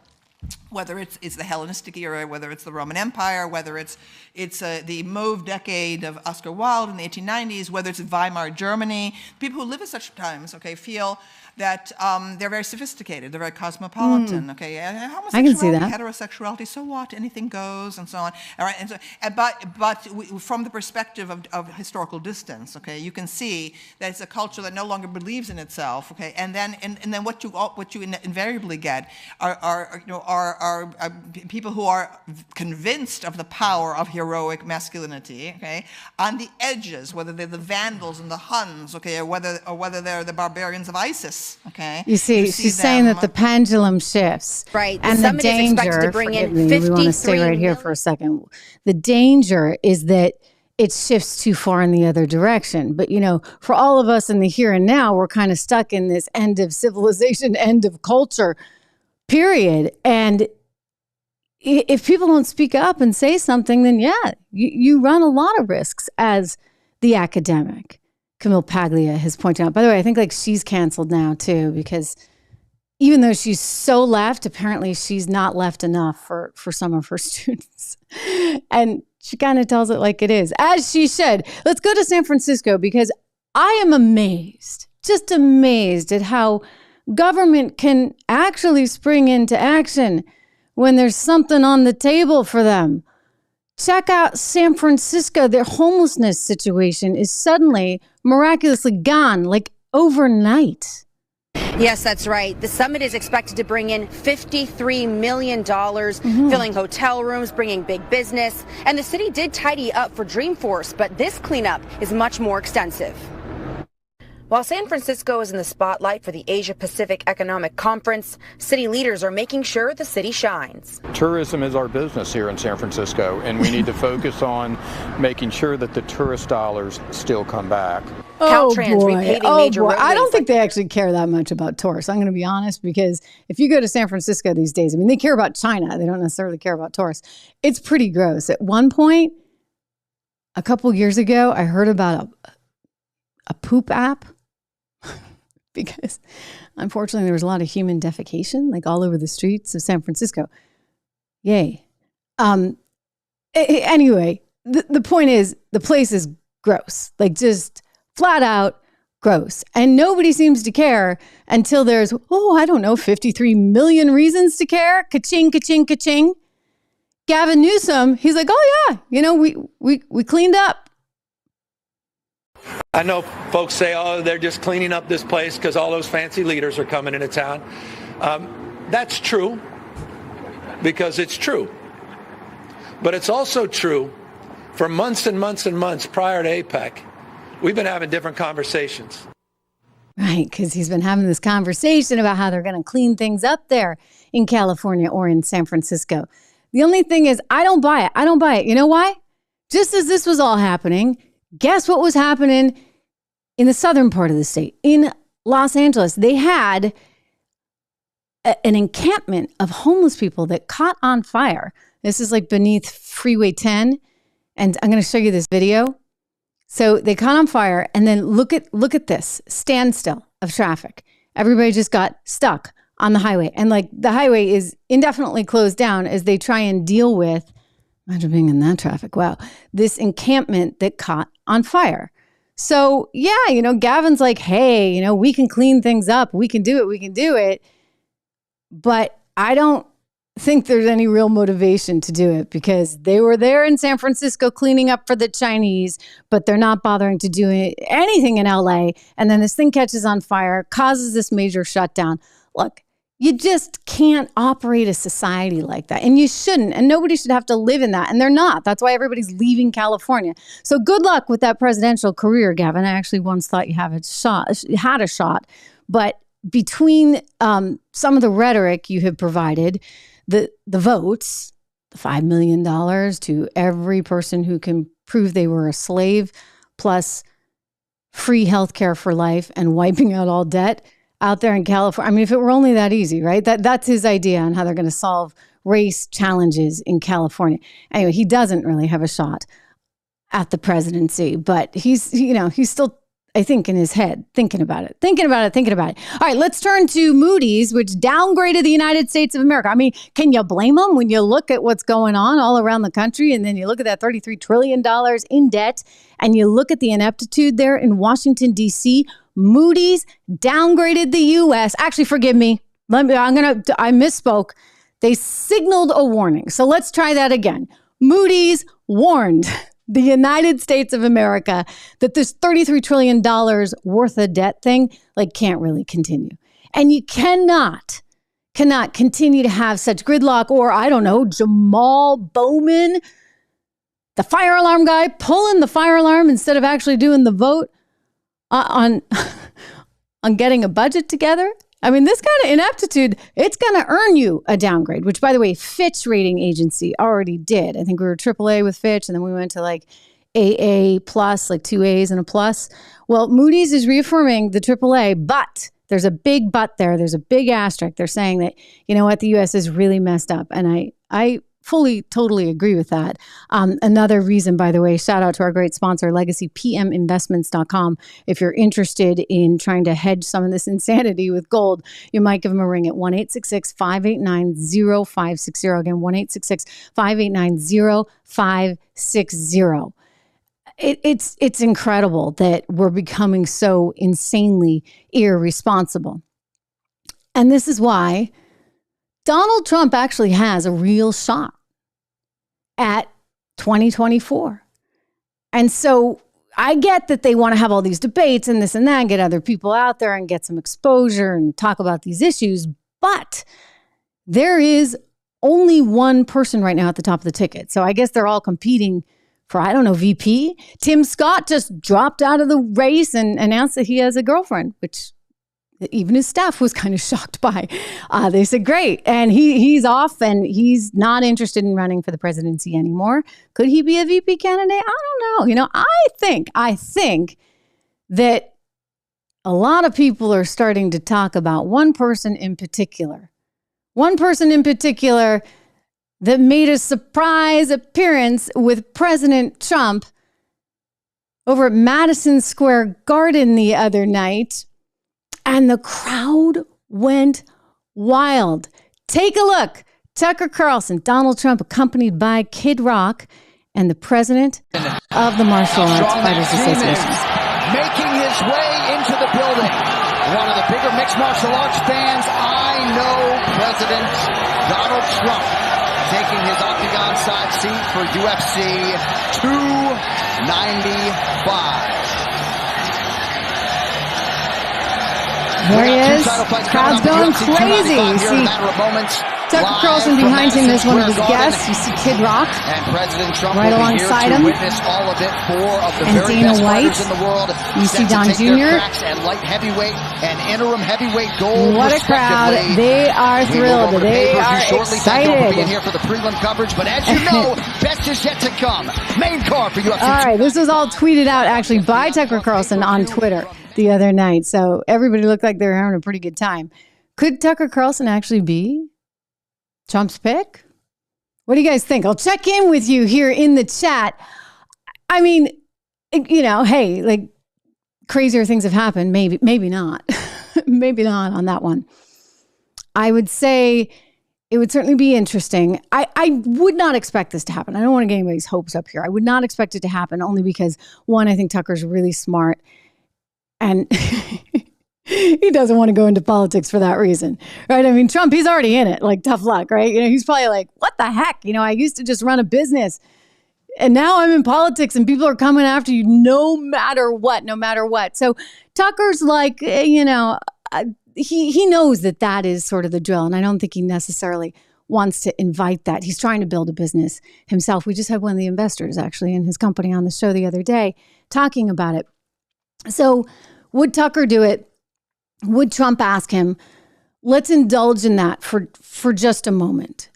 whether it's the Hellenistic era, whether it's the Roman Empire, whether it's the Mauve decade of Oscar Wilde in the 1890s, whether it's Weimar Germany. People who live at such times, feel that they're very sophisticated, they're very cosmopolitan, I can see that. Heterosexuality, so what? Anything goes, and so on. All right, and so, but from the perspective of historical distance, you can see that it's a culture that no longer believes in itself, and then what you invariably get are people who are convinced of the power of heroic masculinity, on the edges, whether they're the Vandals and the Huns, or whether they're the barbarians of ISIS. You see, she's saying that the pendulum shifts. Right. And the danger, to bring in we want to stay right here for a second. The danger is that it shifts too far in the other direction. But, for all of us in the here and now, we're kind of stuck in this end of civilization, end of culture period. And if people don't speak up and say something, then you run a lot of risks as the academic. Camille Paglia has pointed out. By the way, I think she's canceled now too, because even though she's so left, apparently she's not left enough for some of her students. And she kind of tells it like it is, as she should. Let's go to San Francisco, because I am amazed, just amazed at how government can actually spring into action when there's something on the table for them. Check out San Francisco. Their homelessness situation is suddenly miraculously gone, overnight. Yes, that's right. The summit is expected to bring in $53 million, filling hotel rooms, bringing big business. And the city did tidy up for Dreamforce, but this cleanup is much more extensive. While San Francisco is in the spotlight for the Asia-Pacific Economic Conference, city leaders are making sure the city shines. Tourism is our business here in San Francisco, and we need to focus on making sure that the tourist dollars still come back. Caltrans repaving major roadways. I don't think they actually care that much about tourists. I'm going to be honest, because if you go to San Francisco these days, they care about China. They don't necessarily care about tourists. It's pretty gross. At one point, a couple years ago, I heard about a poop app. Because unfortunately there was a lot of human defecation all over the streets of San Francisco. Yay. Anyway, the point is the place is gross, just flat out gross. And nobody seems to care until there's, 53 million reasons to care. Ka-ching, ka-ching, ka-ching. Gavin Newsom, he's like, we cleaned up. I know folks say, they're just cleaning up this place because all those fancy leaders are coming into town. That's true, because it's true. But it's also true for months and months and months prior to APEC, we've been having different conversations. Right, because he's been having this conversation about how they're going to clean things up there in California or in San Francisco. The only thing is, I don't buy it. You know why? Just as this was all happening, guess what was happening in the southern part of the state? In Los Angeles, they had an encampment of homeless people that caught on fire. This is beneath Freeway 10. And I'm going to show you this video. So they caught on fire, and then look at this standstill of traffic. Everybody just got stuck on the highway. And the highway is indefinitely closed down as they try and deal with, imagine being in that traffic. Wow. This encampment that caught on fire. So Gavin's like, hey, we can clean things up. We can do it. But I don't think there's any real motivation to do it, because they were there in San Francisco cleaning up for the Chinese, but they're not bothering to do anything in LA. And then this thing catches on fire, causes this major shutdown. Look, you just can't operate a society like that. And you shouldn't. And nobody should have to live in that. And they're not. That's why everybody's leaving California. So good luck with that presidential career, Gavin. I actually once thought you had a shot. But between some of the rhetoric you have provided, the votes, the $5 million to every person who can prove they were a slave, plus free health care for life and wiping out all debt out there in California. If it were only that easy, right? That's his idea on how they're going to solve race challenges in California. Anyway, he doesn't really have a shot at the presidency, but he's still I think, in his head, thinking about it. All right, let's turn to Moody's, which downgraded the United States of America. I mean, can you blame them when you look at what's going on all around the country, and then you look at that $33 trillion in debt, and you look at the ineptitude there in Washington, D.C.? Moody's downgraded the U.S. Actually, forgive me. I misspoke. They signaled a warning. So let's try that again. Moody's warned the United States of America that this $33 trillion worth of debt thing can't really continue. And you cannot continue to have such gridlock, or I don't know, Jamal Bowman, the fire alarm guy, pulling the fire alarm instead of actually doing the vote on getting a budget together. I mean, this kind of ineptitude, it's going to earn you a downgrade, which, by the way, Fitch rating agency already did. I think we were AAA with Fitch, and then we went to AA plus, 2 A's and a plus. Well, Moody's is reaffirming the AAA, but there's a big but there. There's a big asterisk. They're saying that, you know what, the U.S. is really messed up. And I fully, totally agree with that. Another reason, by the way, shout out to our great sponsor, LegacyPMInvestments.com. If you're interested in trying to hedge some of this insanity with gold, you might give them a ring at 1-866-589-0560. Again, 1-866-589-0560. It's incredible that we're becoming so insanely irresponsible. And this is why Donald Trump actually has a real shot at 2024. And so I get that they want to have all these debates and this and that, and get other people out there and get some exposure and talk about these issues. But there is only one person right now at the top of the ticket. So I guess they're all competing for, I don't know, VP. Tim Scott just dropped out of the race and announced that he has a girlfriend, which even his staff was kind of shocked by. They said, great. And he's off and he's not interested in running for the presidency anymore. Could he be a VP candidate? I don't know. I think that a lot of people are starting to talk about one person in particular that made a surprise appearance with President Trump over at Madison Square Garden the other night. And the crowd went wild. Take a look. Tucker Carlson, Donald Trump, accompanied by Kid Rock and the president of the Martial Arts Fighters Association. Making his way into the building. One of the bigger mixed martial arts fans I know, President Donald Trump, taking his octagon side seat for UFC 295. There he is. Crowd's going crazy. You see Tucker Carlson behind him as one of his guests. You see Kid Rock right alongside him. And Dana White. You see Don Jr. What a crowd. They are thrilled. They are excited. Being here for the prelim coverage, but as you know, best is yet to come. Main card for UFC. All right, this was all tweeted out actually by Tucker Carlson on Twitter the other night. So everybody looked like they were having a pretty good time. Could Tucker Carlson actually be Trump's pick? What do you guys think? I'll check in with you here in the chat. I mean, hey, crazier things have happened. Maybe not. Maybe not on that one. I would say it would certainly be interesting. I would not expect this to happen. I don't want to get anybody's hopes up here. I would not expect it to happen only because, one, I think Tucker's really smart. And he doesn't want to go into politics for that reason, right? I mean, Trump, he's already in it, tough luck, right? He's probably like, what the heck? I used to just run a business and now I'm in politics and people are coming after you no matter what. So Tucker's he knows that is sort of the drill. And I don't think he necessarily wants to invite that. He's trying to build a business himself. We just had one of the investors actually in his company on the show the other day talking about it. So would Tucker do it? Would Trump ask him? Let's indulge in that for just a moment.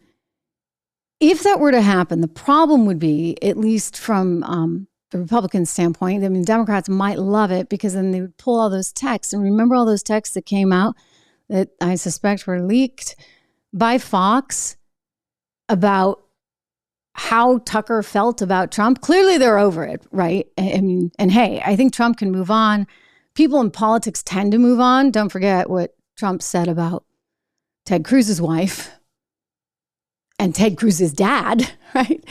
If that were to happen, the problem would be, at least from the Republican standpoint, I mean, Democrats might love it because then they would pull all those texts. And remember all those texts that came out that I suspect were leaked by Fox about how Tucker felt about Trump? Clearly they're over it, right? I mean, and hey, I think Trump can move on. people in politics tend to move on. Don't forget what Trump said about Ted Cruz's wife and Ted Cruz's dad, right?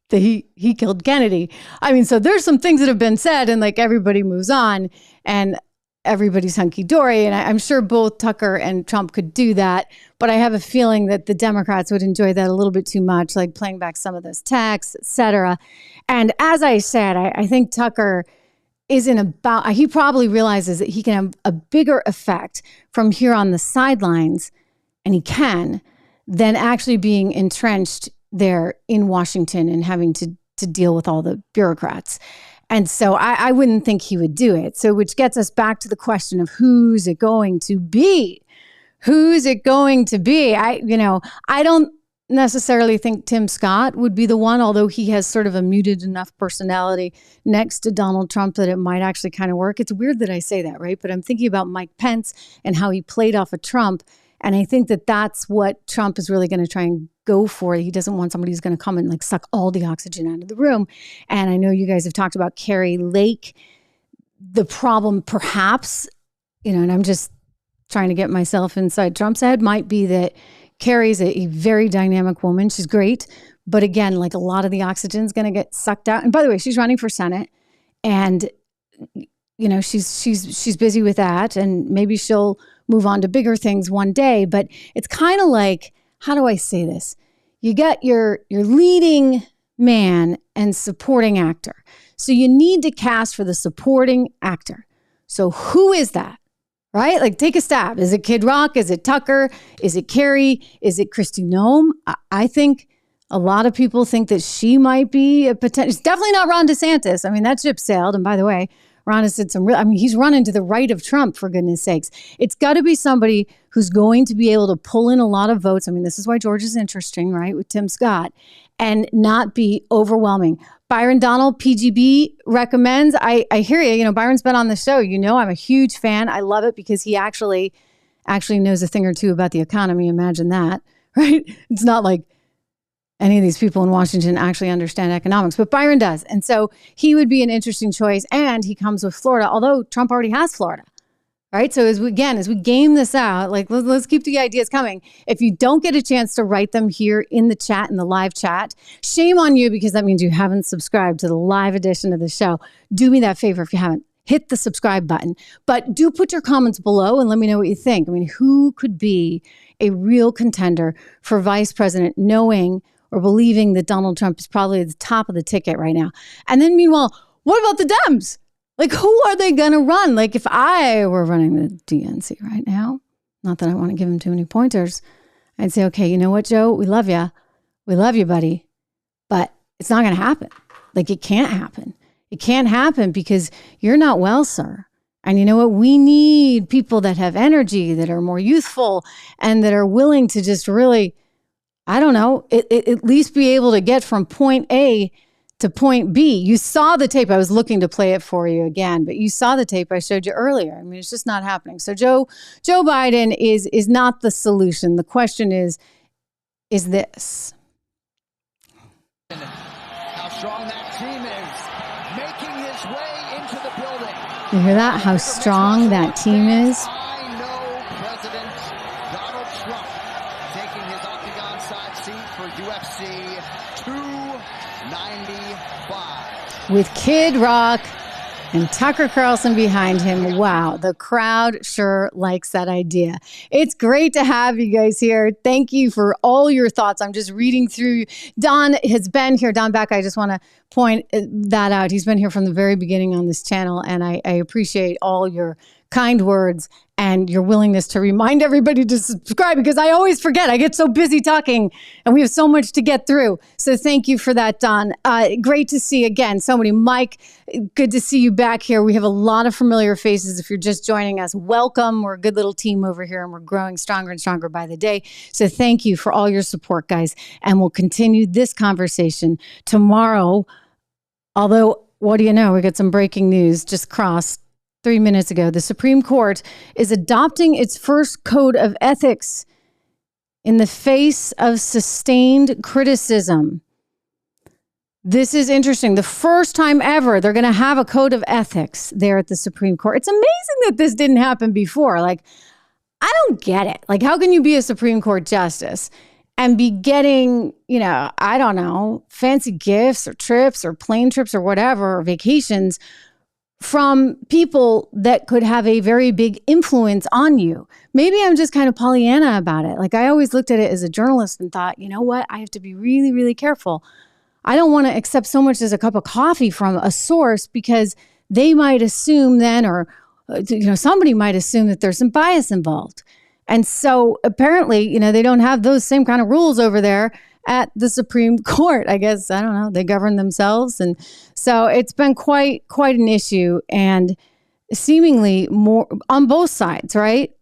That he killed Kennedy. I mean, so there's some things that have been said and like everybody moves on and everybody's hunky-dory. And I'm sure both Tucker and Trump could do that. But I have a feeling that the Democrats would enjoy that a little bit too much, like playing back some of those texts, et cetera. And as I said, I think Tucker he probably realizes that he can have a bigger effect from here on the sidelines, and he can, than actually being entrenched there in Washington and having to deal with all the bureaucrats. And so I wouldn't think he would do it. So which gets us back to the question of who's it going to be? Who's it going to be? I don't necessarily think Tim Scott would be the one, although he has sort of a muted enough personality next to Donald Trump that it might actually kind of work. It's weird that I say that, right? But I'm thinking about Mike Pence and how he played off of Trump. And I think that that's what Trump is really going to try and go for. He doesn't want somebody who's going to come and like suck all the oxygen out of the room. And I know you guys have talked about Kari Lake. The problem perhaps, and I'm just trying to get myself inside Trump's head, might be that Kari's a very dynamic woman. She's great. But again, like a lot of the oxygen is going to get sucked out. And by the way, she's running for Senate and, she's busy with that, and maybe she'll move on to bigger things one day. But it's kind of like, how do I say this? You got your leading man and supporting actor. So you need to cast for the supporting actor. So who is that? Right? Like take a stab. Is it Kid Rock? Is it Tucker? Is it Kari? Is it Kristi Noem? I think a lot of people think that she might be a potential. It's definitely not Ron DeSantis. I mean, that ship sailed. And by the way, Ron has said he's running to the right of Trump, for goodness sakes. It's got to be somebody who's going to be able to pull in a lot of votes. I mean, this is why George is interesting, right? With Tim Scott, and not be overwhelming. Byron Donald, PGB recommends. I hear you. Byron's been on the show. I'm a huge fan. I love it because he actually knows a thing or two about the economy. Imagine that, right? It's not like any of these people in Washington actually understand economics, but Byron does. And so he would be an interesting choice. And he comes with Florida, although Trump already has Florida, right? So as we game this out, like let's keep the ideas coming. If you don't get a chance to write them here in the chat, in the live chat, shame on you, because that means you haven't subscribed to the live edition of the show. Do me that favor if you haven't. Hit the subscribe button. But do put your comments below and let me know what you think. I mean, who could be a real contender for vice president, knowing or believing that Donald Trump is probably at the top of the ticket right now? And then meanwhile, what about the Dems? Like, who are they going to run? Like, if I were running the DNC right now, not that I want to give him too many pointers, I'd say, okay, you know what, Joe? We love you. We love you, buddy. But it's not going to happen. Like, it can't happen. It can't happen because you're not well, sir. And you know what? We need people that have energy, that are more youthful, and that are willing to just really, I don't know, at least be able to get from point A to point B. You saw the tape. I was looking to play it for you again, but you saw the tape I showed you earlier. I mean, it's just not happening. So Joe Biden is not the solution. The question is this. How strong that team is, making his way into the building. You hear that? How strong that team is? I know President Donald Trump taking his octagon side seat for UFC 295. With Kid Rock and Tucker Carlson behind him. Wow, the crowd sure likes that idea. It's great to have you guys here. Thank you for all your thoughts. I'm just reading through. Don has been here. Don Beck, I just want to point that out. He's been here from the very beginning on this channel, and I appreciate all your kind words and your willingness to remind everybody to subscribe, because I always forget. I get so busy talking and we have so much to get through. So thank you for that, Don. Great to see again so many. Mike, good to see you back here. We have a lot of familiar faces. If you're just joining us, welcome. We're a good little team over here and we're growing stronger and stronger by the day. So thank you for all your support, guys. And we'll continue this conversation tomorrow. Although, what do you know? We got some breaking news just crossed 3 minutes ago. The Supreme Court is adopting its first code of ethics in the face of sustained criticism. This is interesting. The first time ever, they're going to have a code of ethics there at the Supreme Court. It's amazing that this didn't happen before. Like, I don't get it. Like, how can you be a Supreme Court justice and be getting, I don't know, fancy gifts or trips or plane trips or whatever, or vacations from people that could have a very big influence on you? Maybe I'm just kind of Pollyanna about it. Like, I always looked at it as a journalist and thought, you know what? I have to be really, really careful. I don't want to accept so much as a cup of coffee from a source because they might assume then, or somebody might assume that there's some bias involved. And so apparently, they don't have those same kind of rules over there at the Supreme Court. I guess, I don't know, they govern themselves. And so it's been quite an issue, and seemingly more on both sides, right?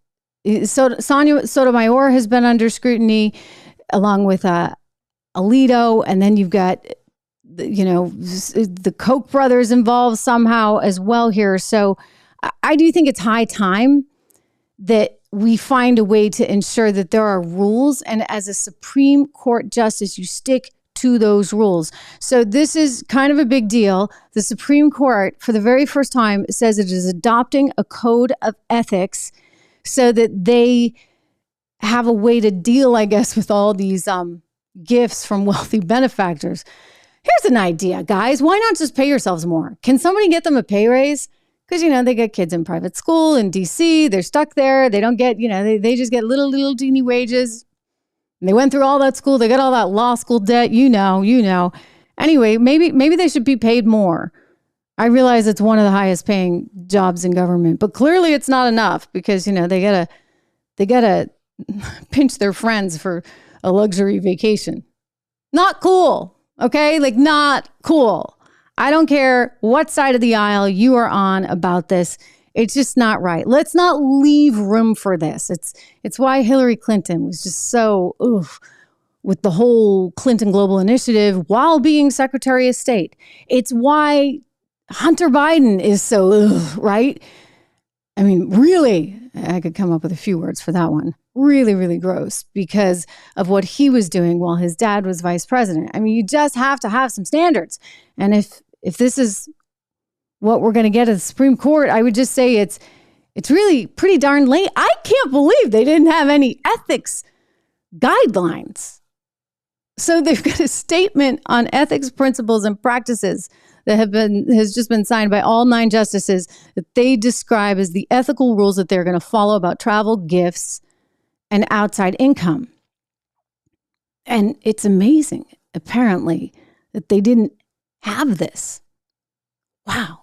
So Sonia Sotomayor has been under scrutiny along with Alito, and then you've got, the Koch brothers involved somehow as well here. So I do think it's high time that we find a way to ensure that there are rules, and as a Supreme Court justice, you stick to those rules. So this is kind of a big deal. The Supreme Court, for the very first time, says it is adopting a code of ethics so that they have a way to deal, I guess, with all these gifts from wealthy benefactors. Here's an idea, guys. Why not just pay yourselves more? Can somebody get them a pay raise? Because, they get kids in private school in D.C. They're stuck there. They don't get, they just get little teeny wages. And they went through all that school. They got all that law school debt. Anyway, maybe they should be paid more. I realize it's one of the highest paying jobs in government, but clearly it's not enough because, they gotta pinch their friends for a luxury vacation. Not cool. Okay. Like, not cool. I don't care what side of the aisle you are on about this. It's just not right. Let's not leave room for this. It's why Hillary Clinton was just so with the whole Clinton Global Initiative while being Secretary of State. It's why Hunter Biden is so right? I mean, really, I could come up with a few words for that one. Really, really gross because of what he was doing while his dad was vice president. I mean, you just have to have some standards. And if this is what we're going to get at the Supreme Court, I would just say it's really pretty darn late. I can't believe they didn't have any ethics guidelines. So they've got a statement on ethics principles and practices that has just been signed by all 9 justices that they describe as the ethical rules that they're going to follow about travel, gifts, and outside income. And it's amazing, apparently, that they didn't have this. Wow.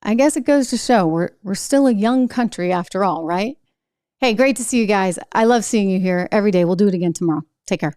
I guess it goes to show we're still a young country after all, right? Hey, great to see you guys. I love seeing you here every day. We'll do it again tomorrow. Take care.